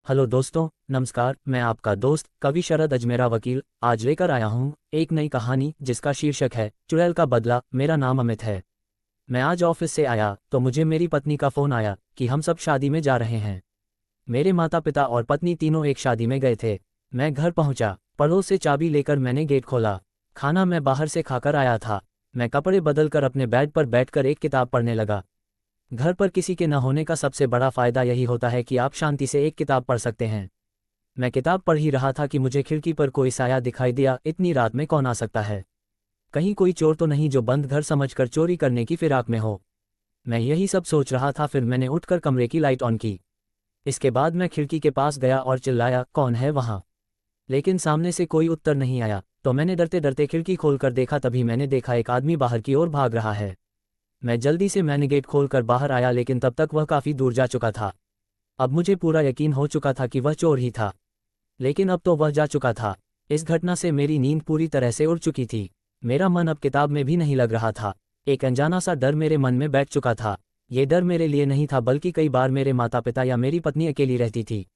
Hello दोस्तों, नमस्कार। मैं आपका दोस्त कवि शरद अजमेरा वकील आज लेकर आया हूँ एक नई कहानी जिसका शीर्षक है चुड़ैल का बदला। मेरा नाम अमित है। मैं आज ऑफिस से आया तो मुझे मेरी पत्नी का फ़ोन आया कि हम सब शादी में जा रहे हैं। मेरे माता पिता और पत्नी तीनों एक शादी में गए थे। मैं घर पहुंचा, पड़ोस से चाबी लेकर मैंने गेट खोला। खाना मैं बाहर से खाकर आया था। मैं कपड़े बदलकर अपने बेड पर बैठकर एक किताब पढ़ने लगा। घर पर किसी के न होने का सबसे बड़ा फ़ायदा यही होता है कि आप शांति से एक किताब पढ़ सकते हैं। मैं किताब पढ़ ही रहा था कि मुझे खिड़की पर कोई साया दिखाई दिया। इतनी रात में कौन आ सकता है? कहीं कोई चोर तो नहीं जो बंद घर समझकर चोरी करने की फिराक में हो। मैं यही सब सोच रहा था, फिर मैंने उठकर कमरे की लाइट ऑन की। इसके बाद मैं खिड़की के पास गया और चिल्लाया, कौन है वहाँ? लेकिन सामने से कोई उत्तर नहीं आया। तो मैंने डरते डरते खिड़की खोलकर देखा। तभी मैंने देखा एक आदमी बाहर की ओर भाग रहा है। मैं जल्दी से मैंने गेट खोलकर बाहर आया, लेकिन तब तक वह काफ़ी दूर जा चुका था। अब मुझे पूरा यकीन हो चुका था कि वह चोर ही था, लेकिन अब तो वह जा चुका था। इस घटना से मेरी नींद पूरी तरह से उड़ चुकी थी। मेरा मन अब किताब में भी नहीं लग रहा था। एक अनजाना सा डर मेरे मन में बैठ चुका था। ये डर मेरे लिए नहीं था, बल्कि कई बार मेरे माता पिता या मेरी पत्नी अकेली रहती थी।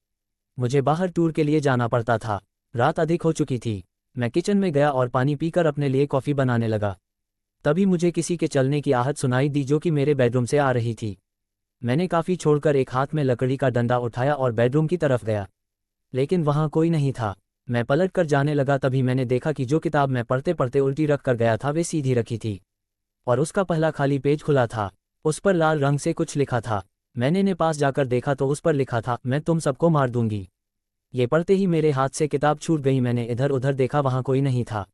मुझे बाहर टूर के लिए जाना पड़ता था। रात अधिक हो चुकी थी। मैं किचन में गया और पानी पीकर अपने लिए कॉफ़ी बनाने लगा। तभी मुझे किसी के चलने की आहट सुनाई दी, जो कि मेरे बेडरूम से आ रही थी। मैंने काफ़ी छोड़कर एक हाथ में लकड़ी का डंडा उठाया और बेडरूम की तरफ गया, लेकिन वहाँ कोई नहीं था। मैं पलट कर जाने लगा, तभी मैंने देखा कि जो किताब मैं पढ़ते पढ़ते उल्टी रख कर गया था वे सीधी रखी थी, और उसका पहला खाली पेज खुला था। उस पर लाल रंग से कुछ लिखा था। मैंने ने पास जाकर देखा तो उस पर लिखा था, मैं तुम सबको मार दूंगी। ये पढ़ते ही मेरे हाथ से किताब छूट गई। मैंने इधर उधर देखा, वहाँ कोई नहीं था।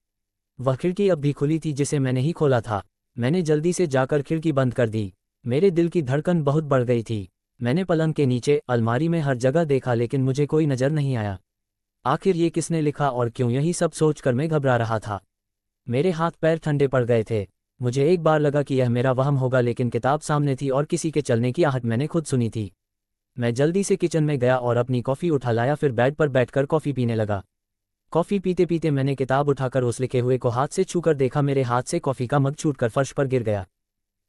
वह खिड़की अब भी खुली थी जिसे मैंने ही खोला था। मैंने जल्दी से जाकर खिड़की बंद कर दी। मेरे दिल की धड़कन बहुत बढ़ गई थी। मैंने पलंग के नीचे, अलमारी में हर जगह देखा, लेकिन मुझे कोई नज़र नहीं आया। आखिर ये किसने लिखा और क्यों? यही सब सोचकर मैं घबरा रहा था। मेरे हाथ पैर ठंडे पड़ गए थे। मुझे एक बार लगा कि यह मेरा वहम होगा, लेकिन किताब सामने थी और किसी के चलने की आहट मैंने खुद सुनी थी। मैं जल्दी से किचन में गया और अपनी कॉफ़ी उठा लाया, फिर बेड पर बैठकर कॉफ़ी पीने लगा। कॉफ़ी पीते पीते मैंने किताब उठाकर उस लिखे हुए को हाथ से छूकर देखा। मेरे हाथ से कॉफ़ी का मग छूटकर फर्श पर गिर गया।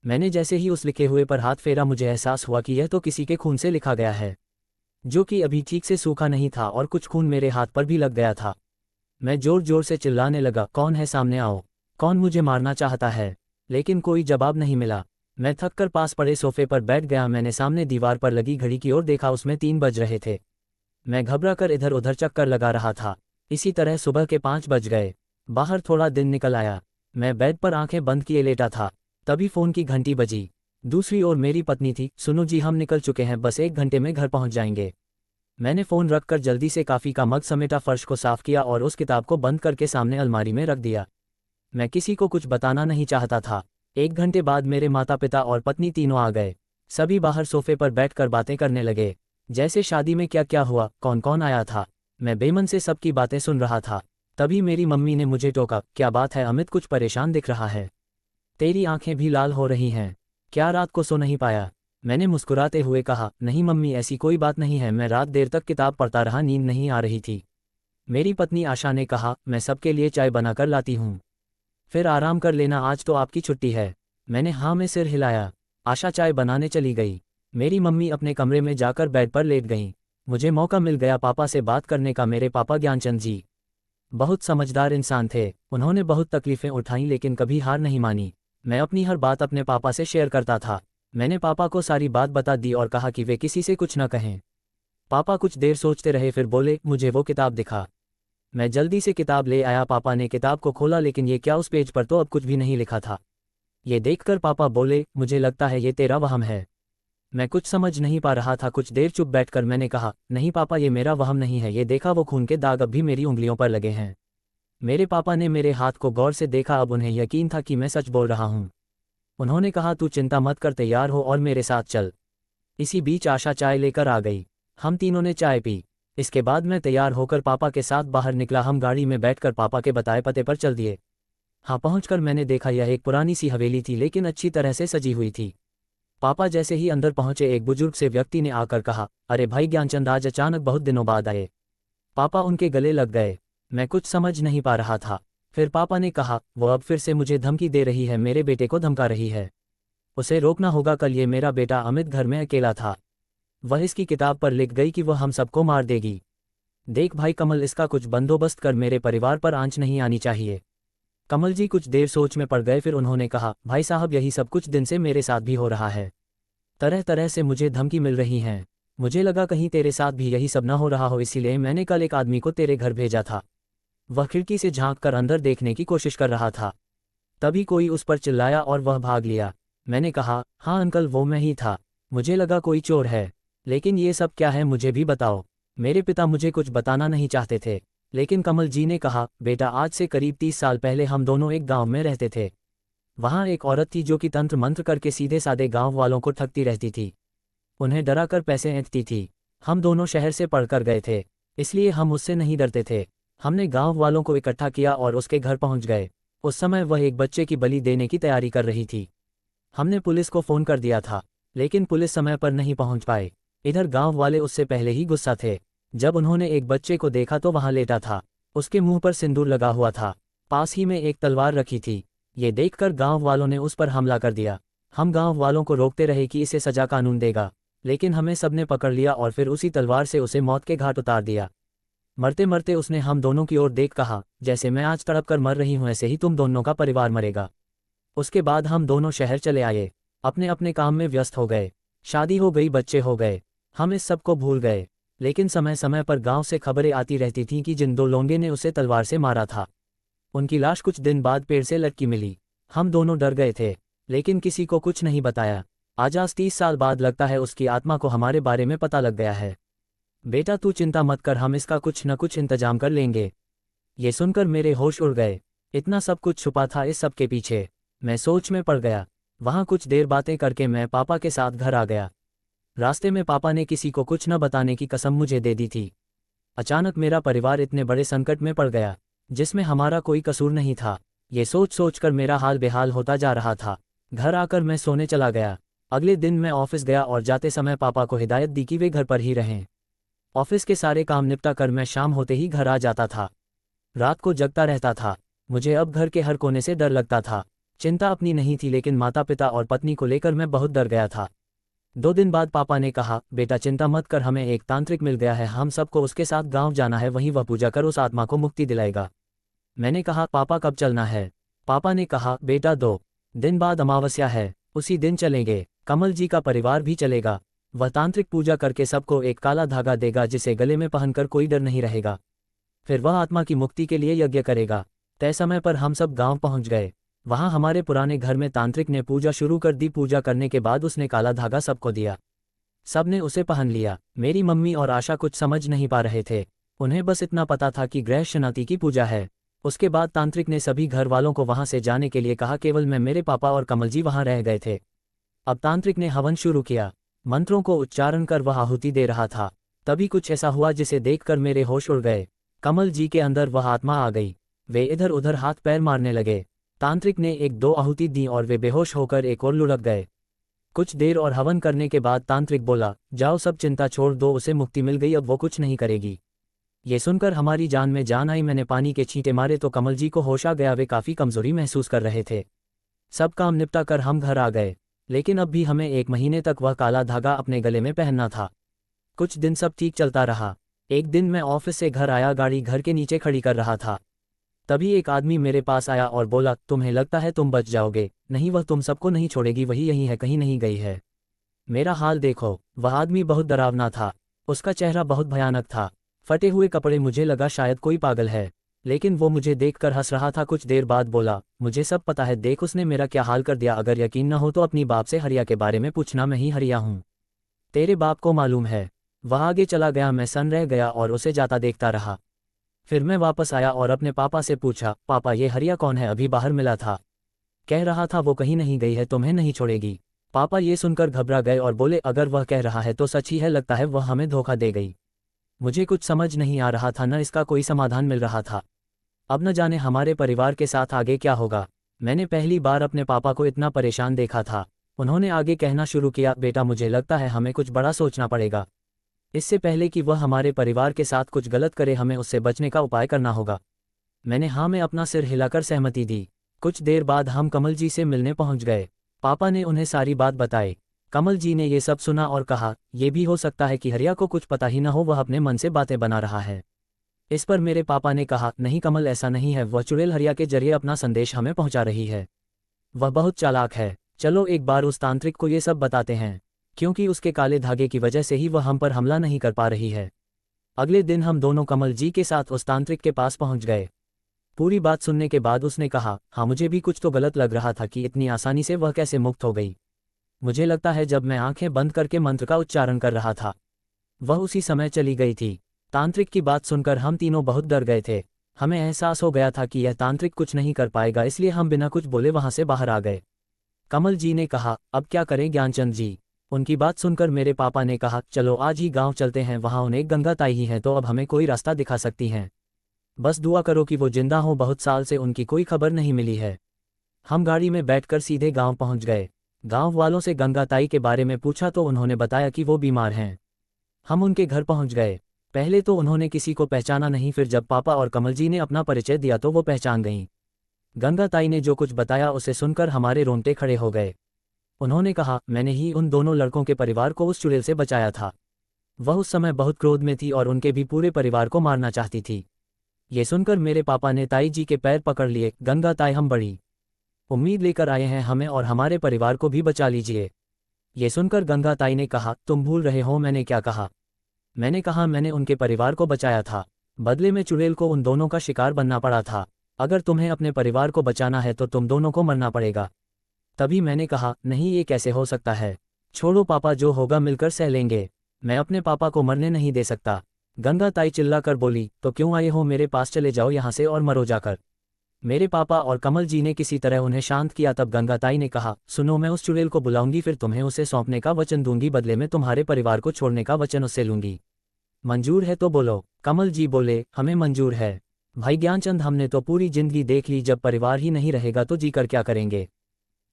मैंने जैसे ही उस लिखे हुए पर हाथ फेरा, मुझे एहसास हुआ कि यह तो किसी के खून से लिखा गया है, जो कि अभी ठीक से सूखा नहीं था, और कुछ खून मेरे हाथ पर भी लग गया था। मैं जोर जोर से चिल्लाने लगा, कौन है? सामने आओ। कौन मुझे मारना चाहता है? लेकिन कोई जवाब नहीं मिला। मैं थककर पास पड़े सोफे पर बैठ गया। मैंने सामने दीवार पर लगी घड़ी की ओर देखा, उसमें 3 बज रहे थे। मैं घबरा कर इधर उधर चक्कर लगा रहा था। इसी तरह सुबह के 5 बज गए। बाहर थोड़ा दिन निकल आया। मैं बेड पर आंखें बंद किए लेटा था। तभी फ़ोन की घंटी बजी। दूसरी ओर मेरी पत्नी थी। सुनो जी, हम निकल चुके हैं, बस 1 घंटे में घर पहुंच जाएंगे। मैंने फ़ोन रखकर जल्दी से कॉफ़ी का मग समेटा, फर्श को साफ किया और उस किताब को बंद करके सामने अलमारी में रख दिया। मैं किसी को कुछ बताना नहीं चाहता था। 1 घंटे बाद मेरे माता पिता और पत्नी तीनों आ गए। सभी बाहर सोफे पर बैठकर बातें करने लगे, जैसे शादी में क्या क्या हुआ, कौन कौन आया था। मैं बेमन से सबकी बातें सुन रहा था। तभी मेरी मम्मी ने मुझे टोका, क्या बात है अमित, कुछ परेशान दिख रहा है? तेरी आंखें भी लाल हो रही हैं। क्या रात को सो नहीं पाया? मैंने मुस्कुराते हुए कहा, नहीं मम्मी, ऐसी कोई बात नहीं है, मैं रात देर तक किताब पढ़ता रहा, नींद नहीं आ रही थी। मेरी पत्नी आशा ने कहा, मैं सबके लिए चाय बनाकर लाती हूँ, फिर आराम कर लेना, आज तो आपकी छुट्टी है। मैंने हाँ में सिर हिलाया। आशा चाय बनाने चली गई। मेरी मम्मी अपने कमरे में जाकर बेड पर लेट गईं। मुझे मौका मिल गया पापा से बात करने का। मेरे पापा ज्ञानचंद जी बहुत समझदार इंसान थे। उन्होंने बहुत तकलीफ़ें उठाईं, लेकिन कभी हार नहीं मानी। मैं अपनी हर बात अपने पापा से शेयर करता था। मैंने पापा को सारी बात बता दी और कहा कि वे किसी से कुछ न कहें। पापा कुछ देर सोचते रहे, फिर बोले, मुझे वो किताब दिखा। मैं जल्दी से किताब ले आया। पापा ने किताब को खोला, लेकिन ये क्या, उस पेज पर तो अब कुछ भी नहीं लिखा था। ये देखकर पापा बोले, मुझे लगता है ये तेरा वहम है। मैं कुछ समझ नहीं पा रहा था। कुछ देर चुप बैठकर मैंने कहा, नहीं पापा, ये मेरा वहम नहीं है, ये देखा, वो खून के दाग अब भी मेरी उंगलियों पर लगे हैं। मेरे पापा ने मेरे हाथ को गौर से देखा। अब उन्हें यकीन था कि मैं सच बोल रहा हूँ। उन्होंने कहा, तू चिंता मत कर, तैयार हो और मेरे साथ चल। इसी बीच आशा चाय लेकर आ गई। हम तीनों ने चाय पी। इसके बाद मैं तैयार होकर पापा के साथ बाहर निकला। हम गाड़ी में बैठकर पापा के बताए पते पर चल दिए। हाँ, पहुंचकर मैंने देखा यह एक पुरानी सी हवेली थी, लेकिन अच्छी तरह से सजी हुई थी। पापा जैसे ही अंदर पहुंचे, एक बुजुर्ग से व्यक्ति ने आकर कहा, अरे भाई ज्ञानचंद, आज अचानक बहुत दिनों बाद आए। पापा उनके गले लग गए। मैं कुछ समझ नहीं पा रहा था। फिर पापा ने कहा, वो अब फिर से मुझे धमकी दे रही है, मेरे बेटे को धमका रही है। उसे रोकना होगा। कल ये मेरा बेटा अमित घर में अकेला था। वह इसकी किताब पर लिख गई कि वह हम सबको मार देगी। देख भाई कमल, इसका कुछ बंदोबस्त कर, मेरे परिवार पर आंच नहीं आनी चाहिए। कमल जी कुछ देर सोच में पड़ गए, फिर उन्होंने कहा, भाई साहब यही सब कुछ दिन से मेरे साथ भी हो रहा है। तरह तरह से मुझे धमकी मिल रही हैं। मुझे लगा कहीं तेरे साथ भी यही सब न हो रहा हो, इसीलिए मैंने कल एक आदमी को तेरे घर भेजा था। वह खिड़की से झांक कर अंदर देखने की कोशिश कर रहा था। तभी कोई उस पर चिल्लाया और वह भाग लिया। मैंने कहा, हाँ अंकल वो मैं ही था। मुझे लगा कोई चोर है, लेकिन ये सब क्या है मुझे भी बताओ। मेरे पिता मुझे कुछ बताना नहीं चाहते थे, लेकिन कमल जी ने कहा, बेटा आज से करीब 30 साल पहले हम दोनों एक गांव में रहते थे। वहाँ एक औरत थी जो कि तंत्र मंत्र करके सीधे सादे गांव वालों को ठगती रहती थी, उन्हें डरा कर पैसे ऐंठती थी। हम दोनों शहर से पढ़कर गए थे, इसलिए हम उससे नहीं डरते थे। हमने गांव वालों को इकट्ठा किया और उसके घर पहुंच गए। उस समय वह एक बच्चे की बलि देने की तैयारी कर रही थी। हमने पुलिस को फ़ोन कर दिया था, लेकिन पुलिस समय पर नहीं पहुंच पाए। इधर गांव वाले उससे पहले ही गुस्सा थे। जब उन्होंने एक बच्चे को देखा तो वहां लेटा था, उसके मुंह पर सिंदूर लगा हुआ था, पास ही में एक तलवार रखी थी। ये देखकर गांव वालों ने उस पर हमला कर दिया। हम गांव वालों को रोकते रहे कि इसे सजा कानून देगा, लेकिन हमें सबने पकड़ लिया और फिर उसी तलवार से उसे मौत के घाट उतार दिया। मरते मरते उसने हम दोनों की ओर देख कहा, जैसे मैं आज तड़प कर मर रही हूं ऐसे ही तुम दोनों का परिवार मरेगा। उसके बाद हम दोनों शहर चले आए, अपने अपने काम में व्यस्त हो गए। शादी हो गई, बच्चे हो गए, हम इस सब को भूल गए। लेकिन समय समय पर गांव से खबरें आती रहती थीं कि जिन दो लोंगे ने उसे तलवार से मारा था, उनकी लाश कुछ दिन बाद पेड़ से लटकी मिली। हम दोनों डर गए थे, लेकिन किसी को कुछ नहीं बताया। आज 30 साल बाद लगता है उसकी आत्मा को हमारे बारे में पता लग गया है। बेटा तू चिंता मत कर, हम इसका कुछ न कुछ इंतजाम कर लेंगे। ये सुनकर मेरे होश उड़ गए। इतना सब कुछ छुपा था इस सब के पीछे। मैं सोच में पड़ गया। वहाँ कुछ देर बातें करके मैं पापा के साथ घर आ गया। रास्ते में पापा ने किसी को कुछ न बताने की कसम मुझे दे दी थी। अचानक मेरा परिवार इतने बड़े संकट में पड़ गया, जिसमें हमारा कोई कसूर नहीं था। ये सोच सोच कर मेरा हाल बेहाल होता जा रहा था। घर आकर मैं सोने चला गया। अगले दिन मैं ऑफिस गया और जाते समय पापा को हिदायत दी कि वे घर पर ही रहें। ऑफिस के सारे काम निपटा कर मैं शाम होते ही घर आ जाता था। रात को जगता रहता था। मुझे अब घर के हर कोने से डर लगता था। चिंता अपनी नहीं थी, लेकिन माता पिता और पत्नी को लेकर मैं बहुत डर गया था। 2 दिन बाद पापा ने कहा, बेटा चिंता मत कर, हमें एक तांत्रिक मिल गया है, हम सबको उसके साथ गांव जाना है, वहीं वह पूजा कर उस आत्मा को मुक्ति दिलाएगा। मैंने कहा, पापा कब चलना है? पापा ने कहा, बेटा 2 दिन बाद अमावस्या है, उसी दिन चलेंगे। कमल जी का परिवार भी चलेगा। वह तांत्रिक पूजा करके सबको एक काला धागा देगा, जिसे गले में पहनकर कोई डर नहीं रहेगा। फिर वह आत्मा की मुक्ति के लिए यज्ञ करेगा। तय समय पर हम सब गांव पहुंच गए। वहां हमारे पुराने घर में तांत्रिक ने पूजा शुरू कर दी। पूजा करने के बाद उसने काला धागा सबको दिया। सब ने उसे पहन लिया। मेरी मम्मी और आशा कुछ समझ नहीं पा रहे थे, उन्हें बस इतना पता था कि ग्रह शनाती की पूजा है। उसके बाद तांत्रिक ने सभी घर वालों को वहां से जाने के लिए कहा, केवल मैं, मेरे पापा और कमल जी वहां रह गए थे। अब तांत्रिक ने हवन शुरू किया। मंत्रों को उच्चारण कर वह आहुति दे रहा था। तभी कुछ ऐसा हुआ जिसे देखकर मेरे होश उड़ गए। कमल जी के अंदर वह आत्मा आ गई। वे इधर उधर हाथ पैर मारने लगे। तांत्रिक ने 1-2 आहुति दी और वे बेहोश होकर एक और लुढ़क गए। कुछ देर और हवन करने के बाद तांत्रिक बोला, जाओ सब चिंता छोड़ दो, उसे मुक्ति मिल गई, अब वो कुछ नहीं करेगी। ये सुनकर हमारी जान में जान आई। मैंने पानी के छींटे मारे तो कमल जी को होश आ गया। वे काफ़ी कमजोरी महसूस कर रहे थे। सब काम निपटा कर हम घर आ गए, लेकिन अब भी हमें 1 महीने तक वह काला धागा अपने गले में पहनना था। कुछ दिन सब ठीक चलता रहा। एक दिन मैं ऑफिस से घर आया, गाड़ी घर के नीचे खड़ी कर रहा था। तभी एक आदमी मेरे पास आया और बोला, तुम्हें लगता है तुम बच जाओगे? नहीं, वह तुम सबको नहीं छोड़ेगी, वही यहीं है, कहीं नहीं गई है। मेरा हाल देखो। वह आदमी बहुत डरावना था। उसका चेहरा बहुत भयानक था, फटे हुए कपड़े। मुझे लगा शायद कोई पागल है, लेकिन वो मुझे देखकर हंस रहा था। कुछ देर बाद बोला, मुझे सब पता है, देख उसने मेरा क्या हाल कर दिया। अगर यकीन न हो तो अपनी बाप से हरिया के बारे में पूछना, मैं ही हरिया हूँ, तेरे बाप को मालूम है। वह आगे चला गया। मैं सन रह गया और उसे जाता देखता रहा। फिर मैं वापस आया और अपने पापा से पूछा, पापा ये हरिया कौन है? अभी बाहर मिला था, कह रहा था वो कहीं नहीं गई है, तुम्हें नहीं छोड़ेगी। पापा ये सुनकर घबरा गए और बोले, अगर वह कह रहा है तो सच ही है, लगता है वह हमें धोखा दे गई। मुझे कुछ समझ नहीं आ रहा था, न इसका कोई समाधान मिल रहा था। अब न जाने हमारे परिवार के साथ आगे क्या होगा। मैंने पहली बार अपने पापा को इतना परेशान देखा था। उन्होंने आगे कहना शुरू किया, बेटा मुझे लगता है हमें कुछ बड़ा सोचना पड़ेगा। इससे पहले कि वह हमारे परिवार के साथ कुछ गलत करे, हमें उससे बचने का उपाय करना होगा। मैंने हाँ में अपना सिर हिलाकर सहमति दी। कुछ देर बाद हम कमल जी से मिलने पहुंच गए। पापा ने उन्हें सारी बात बताई। कमल जी ने ये सब सुना और कहा, ये भी हो सकता है कि हरिया को कुछ पता ही न हो, वह अपने मन से बातें बना रहा है। इस पर मेरे पापा ने कहा, नहीं कमल, ऐसा नहीं है, वह चुड़ैल हरिया के जरिए अपना संदेश हमें पहुंचा रही है। वह बहुत चालाक है, चलो एक बार उस तांत्रिक को ये सब बताते हैं, क्योंकि उसके काले धागे की वजह से ही वह हम पर हमला नहीं कर पा रही है। अगले दिन हम दोनों कमल जी के साथ उस तांत्रिक के पास पहुंच गए। पूरी बात सुनने के बाद उसने कहा, हाँ मुझे भी कुछ तो गलत लग रहा था कि इतनी आसानी से वह कैसे मुक्त हो गई। मुझे लगता है जब मैं आंखें बंद करके मंत्र का उच्चारण कर रहा था, वह उसी समय चली गई थी। तांत्रिक की बात सुनकर हम तीनों बहुत डर गए थे। हमें एहसास हो गया था कि यह तांत्रिक कुछ नहीं कर पाएगा, इसलिए हम बिना कुछ बोले वहां से बाहर आ गए। कमल जी ने कहा, अब क्या करें ज्ञानचंद जी। उनकी बात सुनकर मेरे पापा ने कहा, चलो आज ही गांव चलते हैं, वहां उन्हें गंगा ताई ही है तो अब हमें कोई रास्ता दिखा सकती हैं। बस दुआ करो कि वो जिंदा हो, बहुत साल से उनकी कोई खबर नहीं मिली है। हम गाड़ी में बैठकर सीधे गांव पहुंच गए। गांव वालों से गंगा ताई के बारे में पूछा तो उन्होंने बताया कि वो बीमार हैं। हम उनके घर पहुंच गए। पहले तो उन्होंने किसी को पहचाना नहीं, फिर जब पापा और कमल जी ने अपना परिचय दिया तो वो पहचान गईं। गंगा ताई ने जो कुछ बताया उसे सुनकर हमारे रोंगटे खड़े हो गए। उन्होंने कहा, मैंने ही उन दोनों लड़कों के परिवार को उस चुड़ैल से बचाया था। वह उस समय बहुत क्रोध में थी और उनके भी पूरे परिवार को मारना चाहती थी। ये सुनकर मेरे पापा ने ताई जी के पैर पकड़ लिए। गंगा ताई, हम बड़ी उम्मीद लेकर आए हैं, हमें और हमारे परिवार को भी बचा लीजिए। ये सुनकर गंगा ताई ने कहा, तुम भूल रहे हो मैंने क्या कहा। मैंने कहा मैंने उनके परिवार को बचाया था, बदले में चुड़ैल को उन दोनों का शिकार बनना पड़ा था। अगर तुम्हें अपने परिवार को बचाना है तो तुम दोनों को मरना पड़ेगा। तभी मैंने कहा, नहीं ये कैसे हो सकता है, छोड़ो पापा, जो होगा मिलकर सह लेंगे, मैं अपने पापा को मरने नहीं दे सकता। गंगा ताई चिल्लाकर बोली, तो क्यों आए हो, मेरे पास चले जाओ यहाँ से और मरो जाकर। मेरे पापा और कमल जी ने किसी तरह उन्हें शांत किया। तब गंगा ताई ने कहा, सुनो, मैं उस चुड़ैल को बुलाऊंगी, फिर तुम्हें उसे सौंपने का वचन दूंगी, बदले में तुम्हारे परिवार को छोड़ने का वचन उससे लूंगी। मंजूर है तो बोलो। कमल जी बोले, हमें मंजूर है भाई ज्ञानचंद, हमने तो पूरी जिंदगी देख ली, जब परिवार ही नहीं रहेगा तो जीकर क्या करेंगे।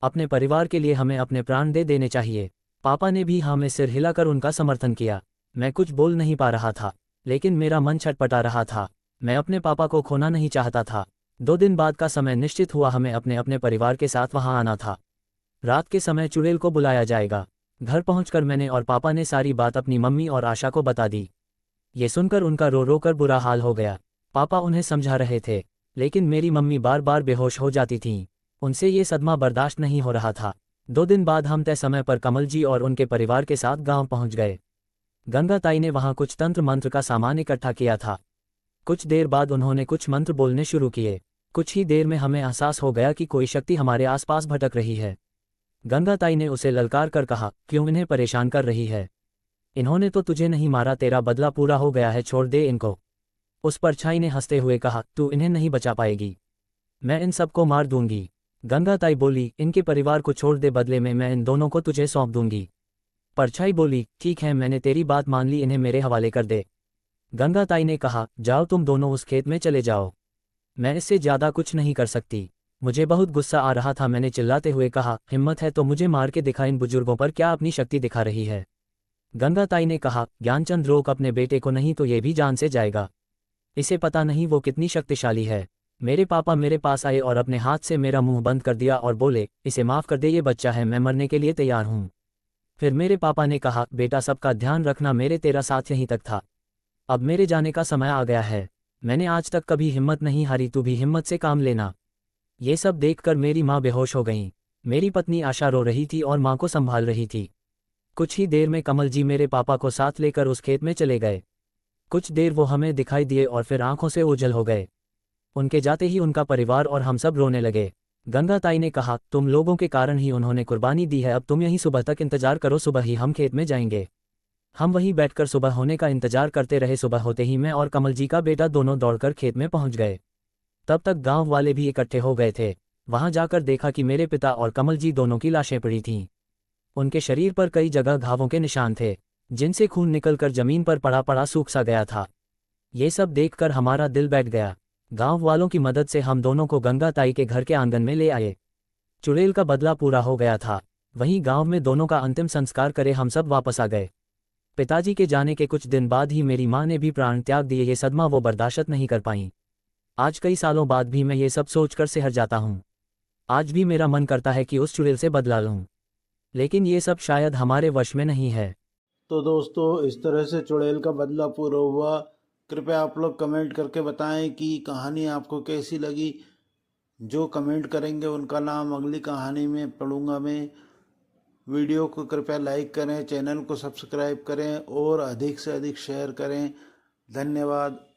अपने परिवार के लिए हमें अपने प्राण दे देने चाहिए। पापा ने भी हाँ में सिर हिलाकर उनका समर्थन किया। मैं कुछ बोल नहीं पा रहा था, लेकिन मेरा मन छटपटा रहा था। मैं अपने पापा को खोना नहीं चाहता था। 2 दिन बाद का समय निश्चित हुआ, हमें अपने अपने परिवार के साथ वहां आना था। रात के समय चुड़ैल को बुलाया जाएगा। घर पहुंचकर मैंने और पापा ने सारी बात अपनी मम्मी और आशा को बता दी। ये सुनकर उनका रो रो कर बुरा हाल हो गया। पापा उन्हें समझा रहे थे, लेकिन मेरी मम्मी बार बार बेहोश हो जाती थीं। उनसे ये सदमा बर्दाश्त नहीं हो रहा था। 2 दिन बाद हम तय समय पर कमल जी और उनके परिवार के साथ गांव पहुंच गए। गंगा ताई ने वहां कुछ तंत्र मंत्र का सामान इकट्ठा किया था। कुछ देर बाद उन्होंने कुछ मंत्र बोलने शुरू किए। कुछ ही देर में हमें एहसास हो गया कि कोई शक्ति हमारे आसपास भटक रही है। गंगा ताई ने उसे ललकार कर कहा, क्यों इन्हें परेशान कर रही है, इन्होंने तो तुझे नहीं मारा, तेरा बदला पूरा हो गया है, छोड़ दे इनको। उस परछाई ने हंसते हुए कहा, तू इन्हें नहीं बचा पाएगी, मैं इन सबको मार दूंगी। गंगा ताई बोली, इनके परिवार को छोड़ दे, बदले में मैं इन दोनों को तुझे सौंप दूंगी। परछाई बोली, ठीक है, मैंने तेरी बात मान ली, इन्हें मेरे हवाले कर दे। गंगा ताई ने कहा, जाओ तुम दोनों उस खेत में चले जाओ, मैं इससे ज्यादा कुछ नहीं कर सकती। मुझे बहुत गुस्सा आ रहा था। मैंने चिल्लाते हुए कहा, हिम्मत है तो मुझे मार के दिखा, इन बुजुर्गों पर क्या अपनी शक्ति दिखा रही है। गंगा ताई ने कहा, ज्ञानचंद रोक अपने बेटे को, नहीं तो ये भी जान से जाएगा। इसे पता नहीं वो कितनी शक्तिशाली है। मेरे पापा मेरे पास आए और अपने हाथ से मेरा मुंह बंद कर दिया और बोले, इसे माफ कर दे, ये बच्चा है, मैं मरने के लिए तैयार हूं। फिर मेरे पापा ने कहा, बेटा सबका ध्यान रखना, मेरे तेरा साथ यहीं तक था, अब मेरे जाने का समय आ गया है। मैंने आज तक कभी हिम्मत नहीं हारी, तू भी हिम्मत से काम लेना। ये सब देखकर मेरी माँ बेहोश हो गईं। मेरी पत्नी आशा रो रही थी और माँ को संभाल रही थी। कुछ ही देर में कमल जी मेरे पापा को साथ लेकर उस खेत में चले गए। कुछ देर वो हमें दिखाई दिए और फिर आंखों से ओझल हो गए। उनके जाते ही उनका परिवार और हम सब रोने लगे। गंगा ताई ने कहा, तुम लोगों के कारण ही उन्होंने कुर्बानी दी है, अब तुम यहीं सुबह तक इंतजार करो, सुबह ही हम खेत में जाएंगे। हम वहीं बैठकर सुबह होने का इंतजार करते रहे। सुबह होते ही मैं और कमल जी का बेटा दोनों दौड़कर खेत में पहुंच गए। तब तक गांव वाले भी इकट्ठे हो गए थे। वहां जाकर देखा कि मेरे पिता और कमल जी दोनों की लाशें पड़ी थीं। उनके शरीर पर कई जगह घावों के निशान थे, जिनसे खून निकलकर जमीन पर पड़ा पड़ा सूख सा गया था। ये सब देखकर हमारा दिल बैठ गया। गांव वालों की मदद से हम दोनों को गंगा ताई के घर के आंगन में ले आए। चुड़ैल का बदला पूरा हो गया था। वहीं गांव में दोनों का अंतिम संस्कार करे हम सब वापस आ गए। पिताजी के जाने के कुछ दिन बाद ही मेरी मां ने भी प्राण त्याग दिए। ये सदमा वो बर्दाश्त नहीं कर पाईं। आज कई सालों बाद भी मैं ये सब सोचकर सिहर जाता हूँ। आज भी मेरा मन करता है कि उस चुड़ैल से बदला लूं। लेकिन ये सब शायद हमारे वश में नहीं है। तो दोस्तों, इस तरह से चुड़ैल का बदला पूरा हुआ। कृपया आप लोग कमेंट करके बताएं कि कहानी आपको कैसी लगी। जो कमेंट करेंगे उनका नाम अगली कहानी में पढ़ूंगा मैं। वीडियो को कृपया लाइक करें, चैनल को सब्सक्राइब करें और अधिक से अधिक शेयर करें। धन्यवाद।